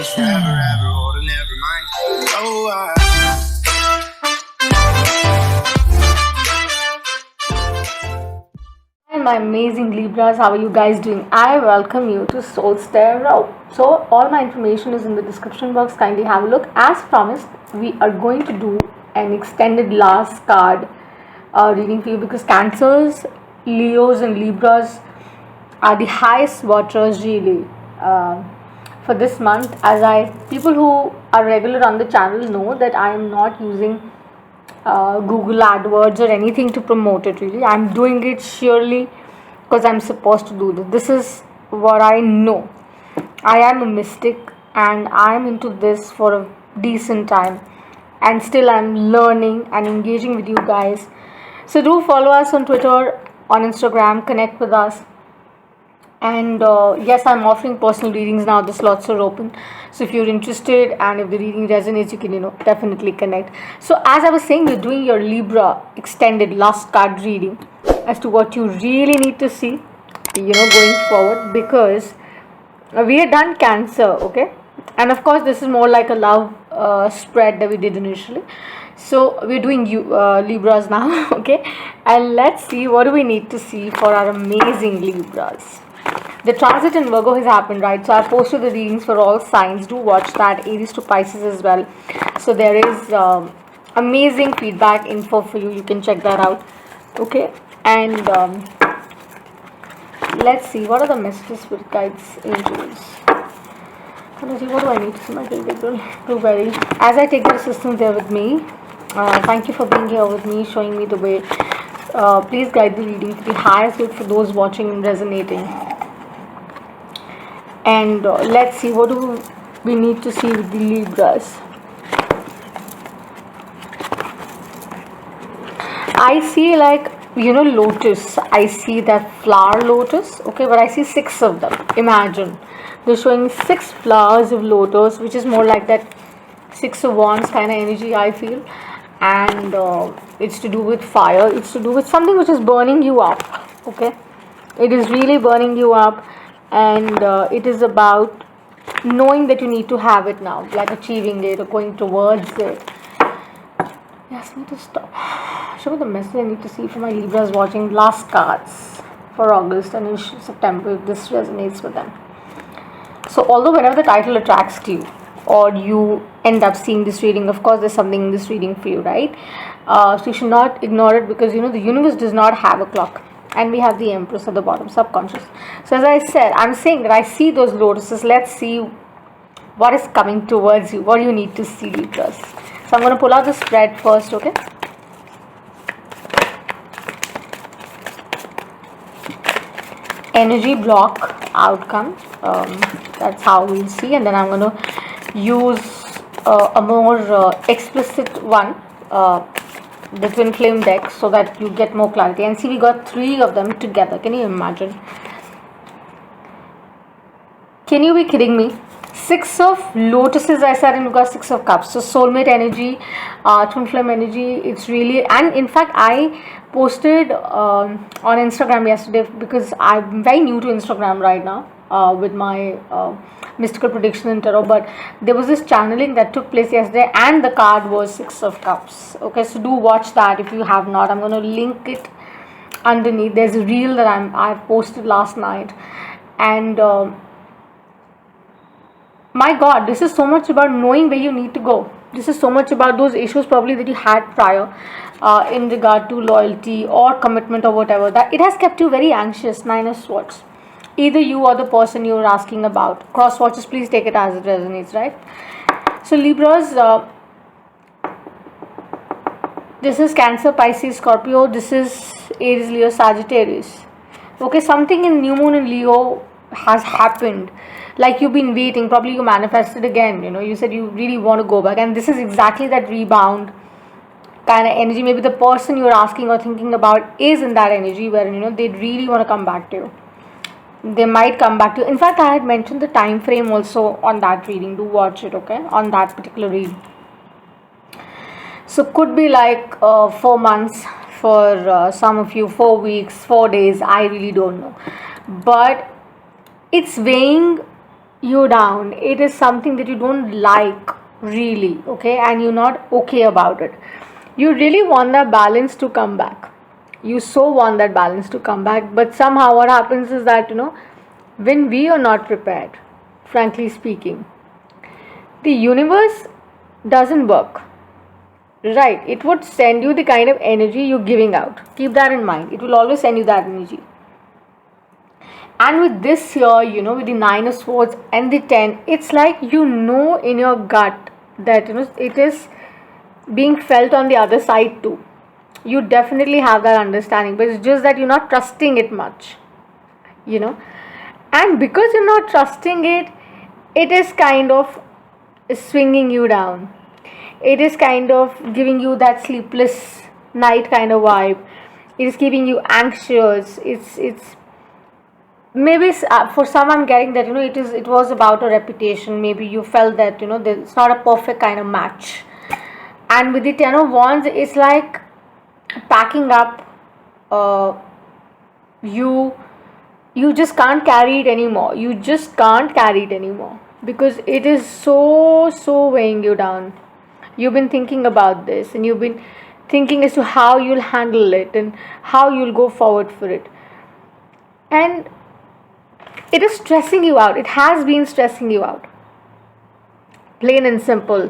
was forever, ever, or never mind. Oh, Hi, my amazing Libras. How are you guys doing? I welcome you to Soul Tarot. So, all my information is in the description box. Kindly have a look. As promised, we are going to do an extended last card reading for you because Cancers, Leos, and Libras are the highest watchers really for this month. As people who are regular on the channel know that I am not using Google AdWords or anything to promote it really. I'm doing it surely because I'm supposed to do this. This is what I know. I am a mystic and I'm into this for a decent time, and still I'm learning and engaging with you guys. So do follow us on Twitter, on Instagram, connect with us. And yes, I'm offering personal readings now. The slots are open, so if you're interested and if the reading resonates, you can definitely connect. So as I was saying, we're doing your Libra extended last card reading as to what you really need to see going forward, because we had done Cancer, okay, and of course this is more like a love spread that we did initially. So we're doing Libras now. Okay, and let's see what do we need to see for our amazing Libras. The transit in Virgo has happened, right? So I posted the readings for all signs. Do watch that. Aries to Pisces as well. So there is amazing feedback info for you. You can check that out. Okay. And let's see. What are the messages, spirit guides, angels? Let's see. What do I need to see? My blueberry. As I take the assistance there with me. Thank you for being here with me, showing me the way. Please guide the reading to the highest good for those watching and resonating. And let's see what do we need to see with the Libras. I see lotus. I see that flower lotus, okay, but I see 6 of them. Imagine they're showing 6 flowers of lotus, which is more like that 6 of wands kind of energy, I feel. And it's to do with fire. It's to do with something which is burning you up, okay. It is really burning you up, and it is about knowing that you need to have it now, like achieving it or going towards it. Yes, I need to stop. Show me the message I need to see for my Libras watching last cards for August and September, if this resonates with them. So although whenever the title attracts you or you end up seeing this reading, of course there's something in this reading for you, right? So you should not ignore it, because the universe does not have a clock. And we have the Empress at the bottom, subconscious. So as I said, I'm saying that I see those lotuses. Let's see what is coming towards you. What do you need to see, Libras? So I'm going to pull out the spread first, okay? Energy block outcome. That's how we'll see. And then I'm going to use a more explicit one. The twin flame deck, so that you get more clarity. And see, we got 3 of them together. Can you imagine? Can you be kidding me? 6 of lotuses I said, and you got 6 of cups. So soulmate energy, twin flame energy. It's really, and in fact I posted on Instagram yesterday, because I'm very new to Instagram right now with my mystical prediction and tarot, but there was this channeling that took place yesterday, and the card was 6 of cups. Okay, so do watch that if you have not. I'm going to link it underneath. There's a reel that I posted last night, and my God, this is so much about knowing where you need to go. This is so much about those issues probably that you had prior in regard to loyalty or commitment or whatever, that it has kept you very anxious. 9 of Swords. Either you or the person you're asking about. Cross watches, please take it as it resonates, right? So Libras, this is Cancer, Pisces, Scorpio. This is Aries, Leo, Sagittarius. Okay, something in new moon in Leo has happened. Like you've been waiting, probably you manifested again, you said you really want to go back, and this is exactly that rebound kind of energy. Maybe the person you're asking or thinking about is in that energy where they really want to come back to you. They might come back to you. In fact, I had mentioned the time frame also on that reading. Do watch it, okay, on that particular read. So could be like 4 months for some of you, 4 weeks, 4 days, I really don't know, but it's weighing you down, it is something that you don't like really, okay, and you're not okay about it. You really want that balance to come back. You so want that balance to come back, but somehow what happens is that, when we are not prepared, frankly speaking, the universe doesn't work. Right, it would send you the kind of energy you're giving out. Keep that in mind. It will always send you that energy. And with this here, with the Nine of Swords and the 10, it's like in your gut that it is being felt on the other side too. You definitely have that understanding, but it's just that you're not trusting it much, you know. And because you're not trusting it, it is kind of swinging you down. It is kind of giving you that sleepless night kind of vibe. It is keeping you anxious. It's maybe for some I'm getting that it was about a reputation. Maybe you felt that it's not a perfect kind of match. And with the 10 of Wands, it's like packing up. You just can't carry it anymore. You just can't carry it anymore because it is so weighing you down. You've been thinking about this, and you've been thinking as to how you'll handle it and how you'll go forward for it. And it is stressing you out. It has been stressing you out. Plain and simple.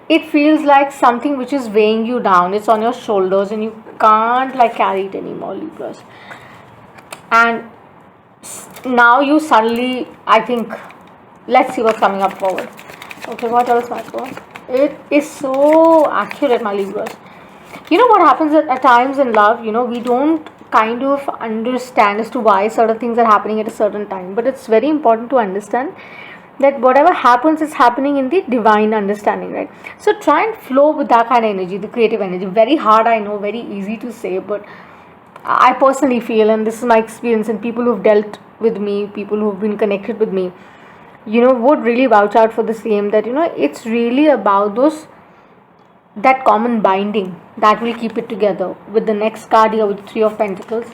It feels like something which is weighing you down. It's on your shoulders and you can't carry it anymore, Libras. And now you suddenly, I think, let's see what's coming up forward. Okay, what else, Michael? It is so accurate, my Libras. You know what happens at times in love, we don't kind of understand as to why certain things are happening at a certain time. But it's very important to understand that whatever happens is happening in the divine understanding, right? So try and flow with that kind of energy, the creative energy. Very hard, I know, very easy to say, but I personally feel, and this is my experience, and people who've dealt with me, people who've been connected with me, would really vouch out for the same, that it's really about that common binding that will keep it together. With the next card here, with 3 of Pentacles,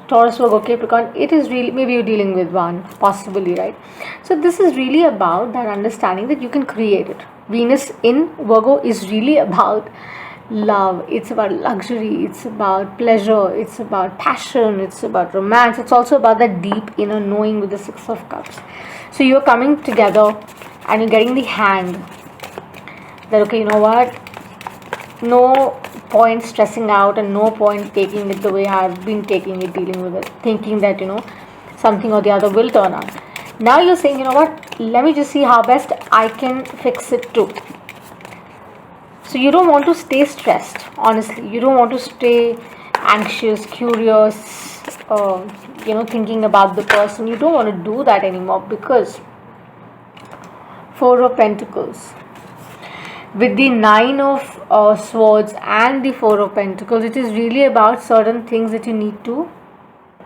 Taurus, Virgo, Capricorn, it is really, maybe you're dealing with one, possibly, right? So this is really about that understanding that you can create it. Venus in Virgo is really about love. It's about luxury. It's about pleasure. It's about passion. It's about romance. It's also about that deep inner knowing with the 6 of Cups. So you're coming together and you're getting the hand that, okay, you know what? No point stressing out and no point taking it the way I've been taking it, dealing with it, thinking that something or the other will turn out. Now you're saying, you know what, let me just see how best I can fix it too. So you don't want to stay stressed, honestly. You don't want to stay anxious, curious, thinking about the person. You don't want to do that anymore, because 4 of Pentacles with the 9 of Swords and the 4 of Pentacles, it is really about certain things that you need to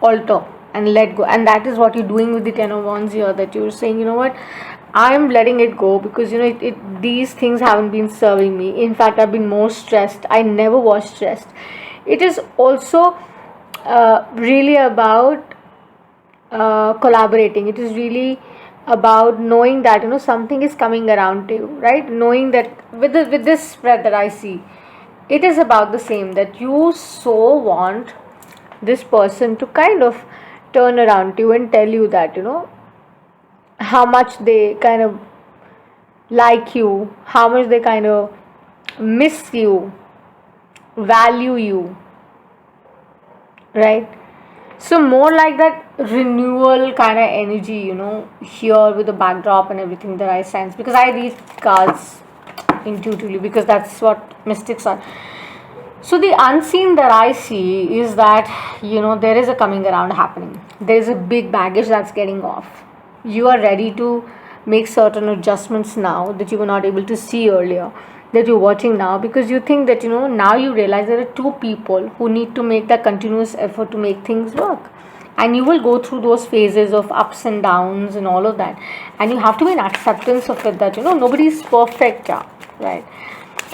alter and let go. And that is what you're doing with the 10 of Wands here, that you're saying, you know what, I'm letting it go, because these things haven't been serving me. In fact, I've been more stressed. I never was stressed. It is also really about collaborating. It is really about knowing that something is coming around to you, right? Knowing that with this spread that I see, it is about the same, that you so want this person to kind of turn around to you and tell you that how much they kind of like you, how much they kind of miss you, value you, right? So more like that renewal kind of energy, here with the backdrop and everything that I sense, because I read cards intuitively, because that's what mystics are. So the unseen that I see is that, there is a coming around happening. There is a big baggage that's getting off. You are ready to make certain adjustments now that you were not able to see earlier, that you're watching now, because you think that now you realize there are two people who need to make that continuous effort to make things work. And you will go through those phases of ups and downs and all of that, and you have to be in acceptance of it, that nobody is perfect, right?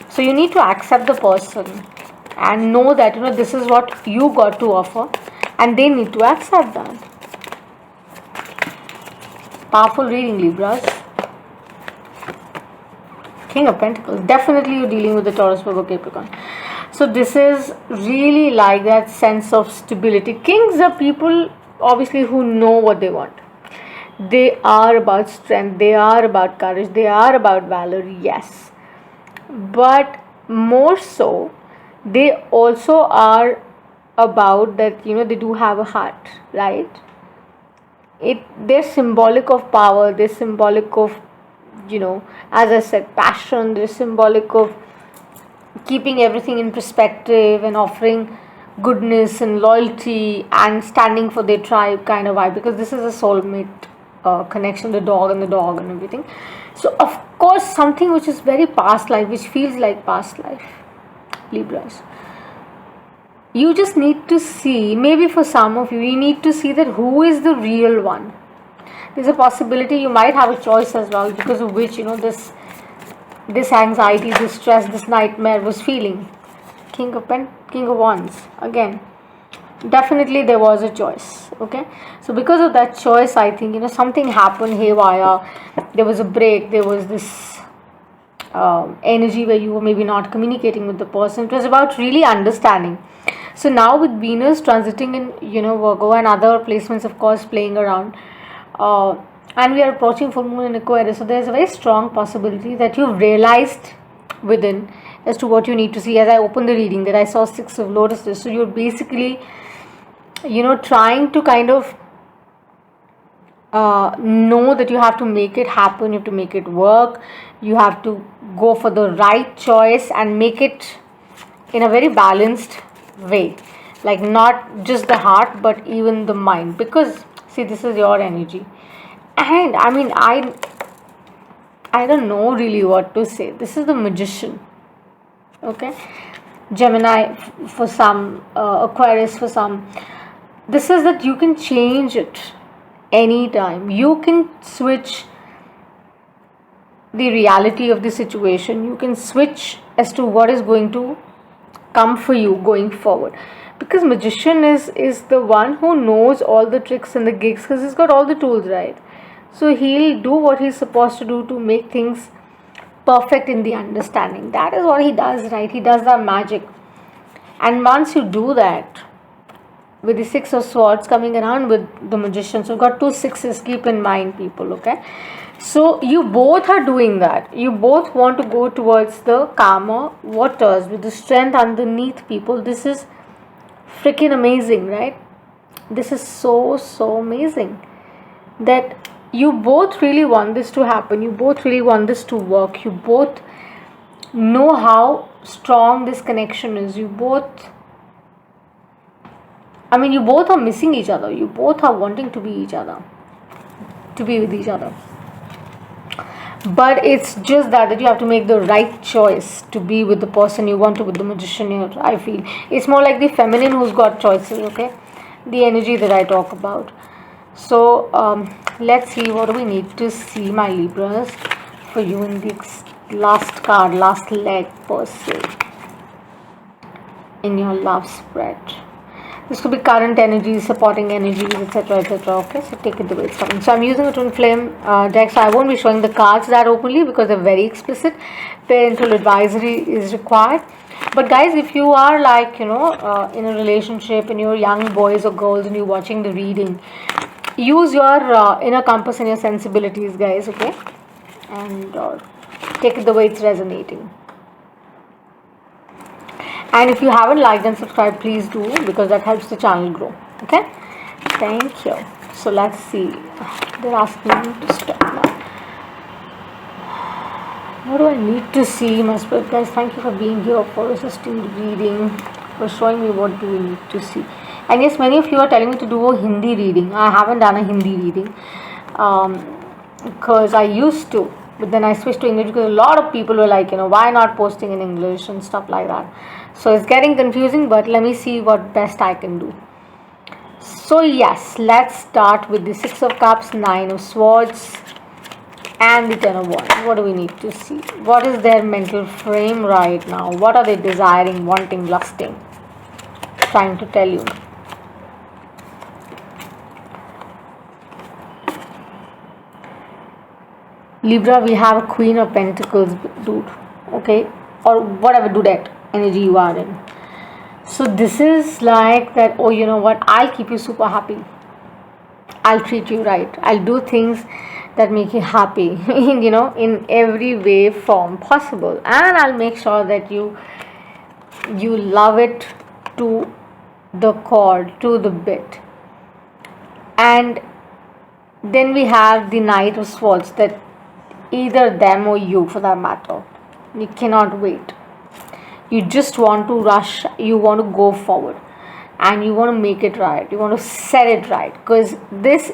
So you need to accept the person and know that this is what you got to offer, and they need to accept that. Powerful reading, Libras. King of Pentacles. Definitely you're dealing with the Taurus, Virgo, Capricorn. So this is really like that sense of stability. Kings are people obviously who know what they want. They are about strength. They are about courage. They are about valor. Yes. But more so, they also are about that, they do have a heart, right? They're symbolic of power. They're symbolic of, as I said, passion. They're symbolic of keeping everything in perspective and offering goodness and loyalty and standing for their tribe kind of vibe, because this is a soulmate connection, the dog and everything. So of course something which is very past life, which feels like past life, Libras. You just need to see, maybe for some of you, you need to see that who is the real one. There's a possibility you might have a choice as well, because of which this anxiety, this stress, this nightmare was feeling. King of Wands again. Definitely there was a choice. Okay, so because of that choice, I think something happened haywire. There was a break. There was this energy where you were maybe not communicating with the person. It was about really understanding. So now with Venus transiting in Virgo and other placements, of course, playing around, and we are approaching full moon in Aquarius, so there's a very strong possibility that you've realized within as to what you need to see. As I opened the reading, that I saw 6 of Lotuses. So you're basically trying to kind of know that you have to make it happen, you have to make it work, you have to go for the right choice and make it in a very balanced way, like not just the heart but even the mind, because see, this is your energy. And I mean, I don't know really what to say. This is the Magician. Okay, Gemini for some, Aquarius for some. This is that you can change it anytime. You can switch the reality of the situation. You can switch as to what is going to come for you going forward, because Magician is the one who knows all the tricks and the gigs, because he's got all the tools, right? So he'll do what he's supposed to do to make things perfect in the understanding. That is what he does, right? He does the magic. And once you do that, with the 6 of Swords coming around with the Magician, so you've got 2 6s, keep in mind, people. Okay, so you both are doing that. You both want to go towards the calmer waters with the strength underneath, people. This is freaking amazing, right? This is so amazing that you both really want this to happen. You both really want this to work. You both know how strong this connection is. You both are missing each other. You both are wanting to be each other, to be with each other. But it's just that you have to make the right choice to be with the person you want to, with the Magician here. I feel it's more like the feminine who's got choices. Okay, the energy that I talk about. So let's see, what do we need to see, my Libras, for you in the last card, last leg per se, in your love spread. This could be current energies, supporting energies, etc. Okay, so take it the way it's coming. So I'm using a twin flame deck, so I won't be showing the cards that openly because they're very explicit. Parental advisory is required. But guys, if you are like in a relationship and you're young boys or girls and you're watching the reading, use your inner compass and your sensibilities, guys. Okay, and take it the way it's resonating. And if you haven't liked and subscribed, please do, because that helps the channel grow. Okay, thank you. So let's see, they're asking me to stop now. What do I need to see, my spirit guys? Thank you for being here, for assisting the reading, for showing me what do we need to see. And yes, many of you are telling me to do a Hindi reading. I haven't done a Hindi reading because I used to, but then I switched to English because a lot of people were like, why not posting in English and stuff like that. So it's getting confusing, but let me see what best I can do. So yes, let's start with the 6 of Cups, 9 of Swords, and the 10 of Wands. What do we need to see? What is their mental frame right now? What are they desiring, wanting, lusting, trying to tell you? Libra, we have a Queen of Pentacles, dude. Okay, or whatever dudette energy you are in. So this is like that. Oh, you know what? I'll keep you super happy. I'll treat you right. I'll do things that make you happy. In every way form possible, and I'll make sure that you love it to the core, to the bit. And then we have the Knight of Swords, that either them or you, for that matter, you cannot wait. You just want to rush, you want to go forward, and you want to make it right, you want to set it right, because this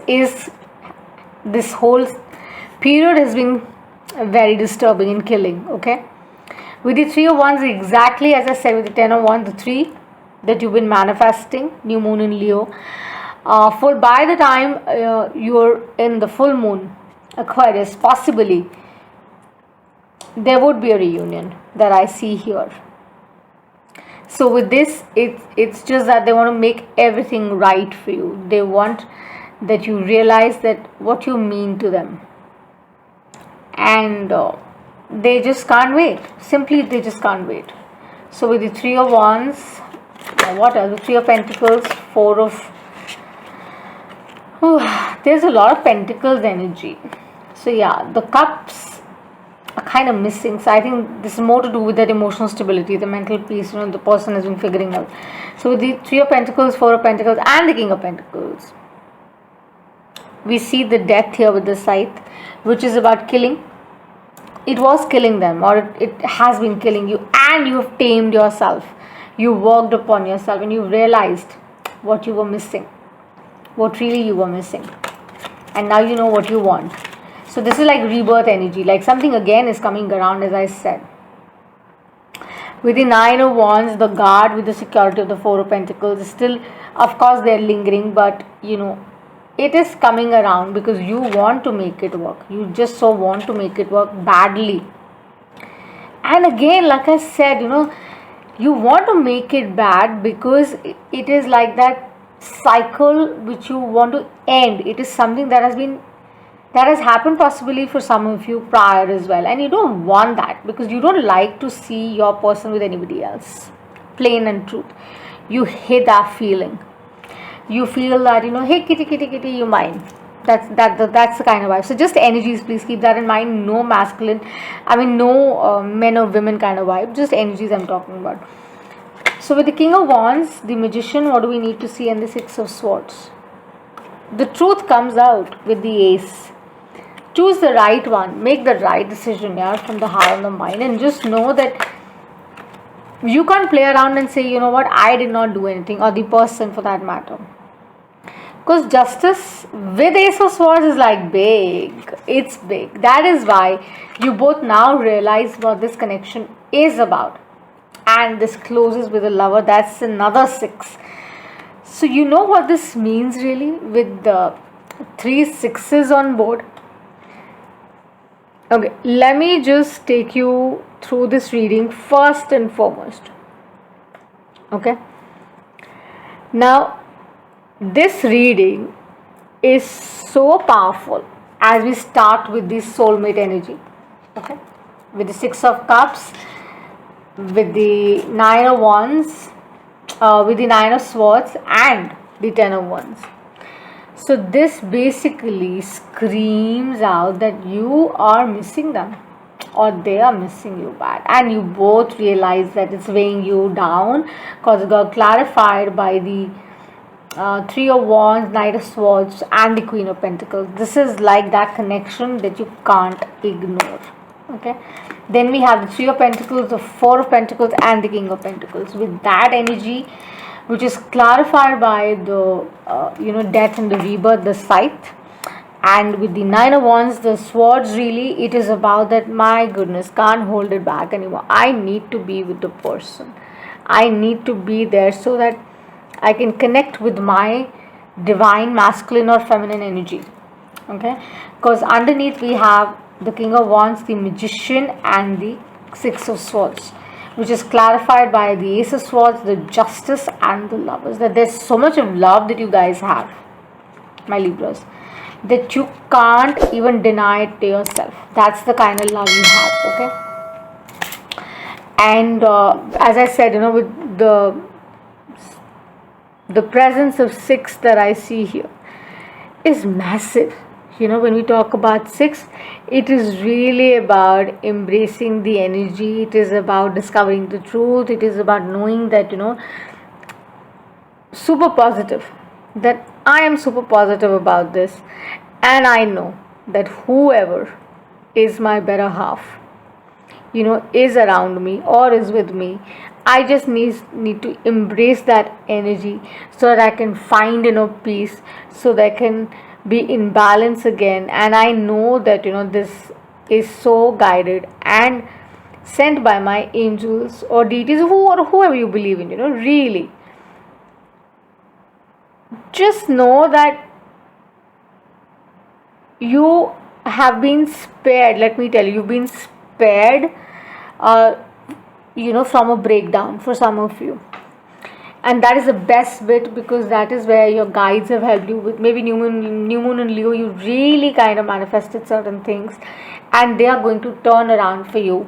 whole period has been very disturbing and killing. Okay, with the Three of Wands, exactly as I said with the Ten of Wands, the three that you've been manifesting, new moon in Leo, for by the time you're in the full moon Aquarius, possibly there would be a reunion that I see here. So with this, it's just that they want to make everything right for you. They want that you realize that what you mean to them, and they just can't wait. Simply, they just can't wait. So with the Three of Wands, what else? The Three of Pentacles, Four of... there's a lot of Pentacles energy. So yeah, the Cups are kind of missing. So I think this is more to do with that emotional stability, the mental peace, the person has been figuring out. So with the Three of Pentacles, Four of Pentacles, and the King of Pentacles, we see the death here with the Scythe, which is about killing. It was killing them, or it has been killing you, and you have tamed yourself. You worked upon yourself, and you realized what you were missing, what really you were missing, and now you know what you want. So this is like rebirth energy, like something again is coming around, as I said. With the Nine of Wands, the guard with the security of the Four of Pentacles, still, of course, they're lingering, but it is coming around because you want to make it work. You just so want to make it work badly. And again, like I said, you want to make it bad because it is like that cycle which you want to end. It is something that has happened possibly for some of you prior as well, and you don't want that because you don't like to see your person with anybody else. Plain and truth, you hate that feeling. You feel that hey, kitty, you mine. That's the kind of vibe. So just energies, please keep that in mind. No masculine, no men or women kind of vibe. Just energies I'm talking about. So with the King of Wands, the Magician, what do we need to see? And the Six of Swords, the truth comes out with the Ace. Choose the right one, make the right decision from the heart and the mind, and just know that you can't play around and say, what, I did not do anything, or the person for that matter. Because justice with Ace of Swords is like big. It's big. That is why you both now realize what this connection is about. And this closes with a Lover. That's another 6. So you know what this means really with the 3 6s on board. Okay, let me just take you through this reading first and foremost. Okay. Now, this reading is so powerful as we start with this soulmate energy. Okay. With the 6 of Cups, with the 9 of Wands, with the 9 of Swords, and the 10 of Wands. So this basically screams out that you are missing them, or they are missing you bad, and you both realize that it's weighing you down because it got clarified by the 3 of Wands, Knight of Swords, and the Queen of Pentacles. This is like that connection that you can't ignore. Okay, then we have the 3 of Pentacles, the 4 of Pentacles, and the King of Pentacles. With that energy, which is clarified by the death and the rebirth, the Scythe, and with the 9 of Wands, the Swords, really it is about that, my goodness, can't hold it back anymore. I need to be with the person. I need to be there so that I can connect with my divine masculine or feminine energy. Okay, because underneath we have the King of Wands, the Magician, and the 6 of Swords, which is clarified by the Ace of Swords, the Justice, and the Lovers. That there's so much of love that you guys have, my Libras. that you can't even deny it to yourself. That's the kind of love you have, okay? And as I said, with the presence of 6 that I see here is massive. When we talk about 6, it is really about embracing the energy. It is about discovering the truth. It is about knowing that, super positive, that I am super positive about this, and I know that whoever is my better half, is around me or is with me, I just need to embrace that energy so that I can find peace, so that I can be in balance again. And I know that this is so guided and sent by my angels or deities, or whoever you believe in. Really, just know that you have been spared. Let me tell you, you've been spared from a breakdown for some of you. And that is the best bit, because that is where your guides have helped you with. Maybe new moon and Leo, you really kind of manifested certain things, and they are going to turn around for you,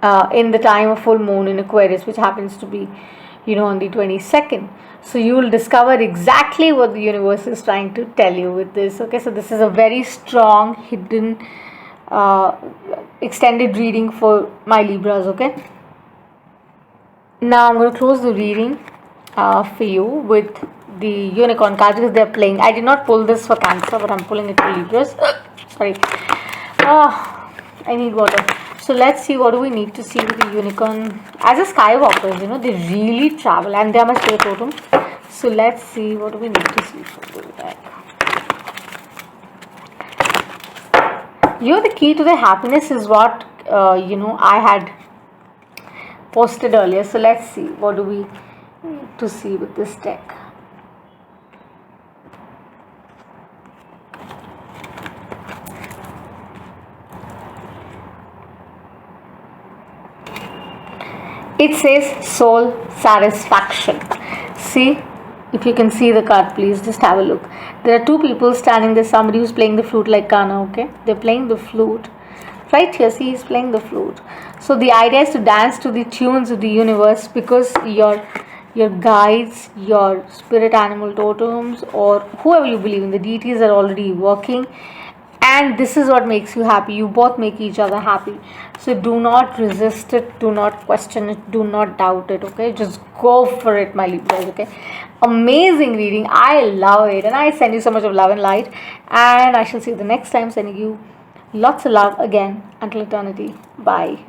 in the time of full moon in Aquarius, which happens to be, on the 22nd. So you will discover exactly what the universe is trying to tell you with this. Okay, so this is a very strong, hidden, extended reading for my Libras. Okay, now I'm going to close the reading for you with the unicorn cards, because they're playing. I did not pull this for Cancer, but I'm pulling it for Libras. Sorry. I need water. So let's see, what do we need to see with the unicorn. As a skywalkers, they really travel, and they are my spirit totem. So let's see, what do we need to see from the deck. The key to the happiness is what I had posted earlier. So let's see, what do we need to see with this deck. It says soul satisfaction. See, if you can see the card, please just have a look. There are 2 people standing. There's somebody who's playing the flute like Kana, okay? They're playing the flute. Right here, see, he's playing the flute. So the idea is to dance to the tunes of the universe, because your guides, your spirit animal totems, or whoever you believe in, the deities, are already working. And this is what makes you happy. You both make each other happy. So do not resist it. Do not question it. Do not doubt it. Okay, just go for it, my Libras. Okay, amazing reading. I love it, and I send you so much of love and light. And I shall see you the next time, sending you lots of love again until eternity. Bye.